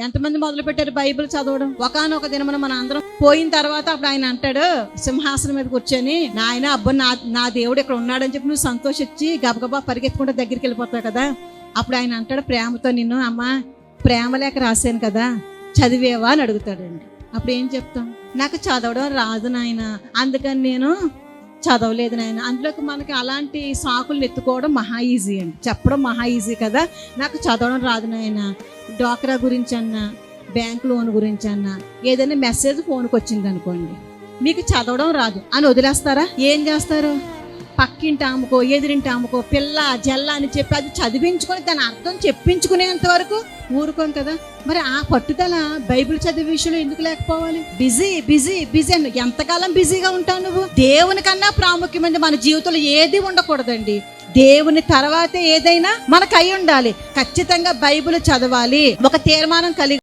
ఎంతమంది మొదలు పెట్టారు బైబిల్ చదవడం? ఒకానొక దినమున మన అందరం పోయిన తర్వాత అప్పుడు ఆయన అంటాడు సింహాసనం మీద కూర్చొని, నాయన అబ్బా నా దేవుడు ఇక్కడ ఉన్నాడని చెప్పి నువ్వు సంతోషించి గబగబా పరిగెత్తుకుంటే దగ్గరికి వెళ్ళిపోతావు కదా. అప్పుడు ఆయన అంటాడు ప్రేమతో, నిన్ను అమ్మా ప్రేమ లేఖ రాశాను కదా, చదివేవా అని అడుగుతాడండి. అప్పుడు ఏం చెప్తాం? నాకు చదవడం రాదు నాయన, అందుకని నేను చదవలేదు నాయన. అందులోకి మనకి అలాంటి సాకులు ఎత్తుకోవడం మహా ఈజీ అండి, చెప్పడం మహా ఈజీ కదా. నాకు చదవడం రాదు నాయన, డ్వాక్రా గురించి అన్నా, బ్యాంక్ లోన్ గురించి అన్నా, ఏదైనా మెసేజ్ ఫోన్కి వచ్చింది అనుకోండి, మీకు చదవడం రాదు అని వదిలేస్తారా? ఏం చేస్తారు? పక్కింటి ఆమెకో ఎదిరింటి ఆమెకో పిల్ల జల్ల అని చెప్పి అది చదివించుకొని దాని అర్థం చెప్పించుకునేంత వరకు ఊరుకోం కదా. మరి ఆ పట్టుదల బైబిల్ చదివే విషయంలో ఎందుకు లేకపోవాలి? బిజీ బిజీ బిజీ అని ఎంతకాలం బిజీగా ఉంటావు నువ్వు? దేవుని కన్నా ప్రాముఖ్యమైనది మన జీవితంలో ఏది ఉండకూడదండి. దేవుని తర్వాతే ఏదైనా మనకు అయి ఉండాలి. ఖచ్చితంగా బైబిల్ చదవాలి, ఒక తీర్మానం కలిగి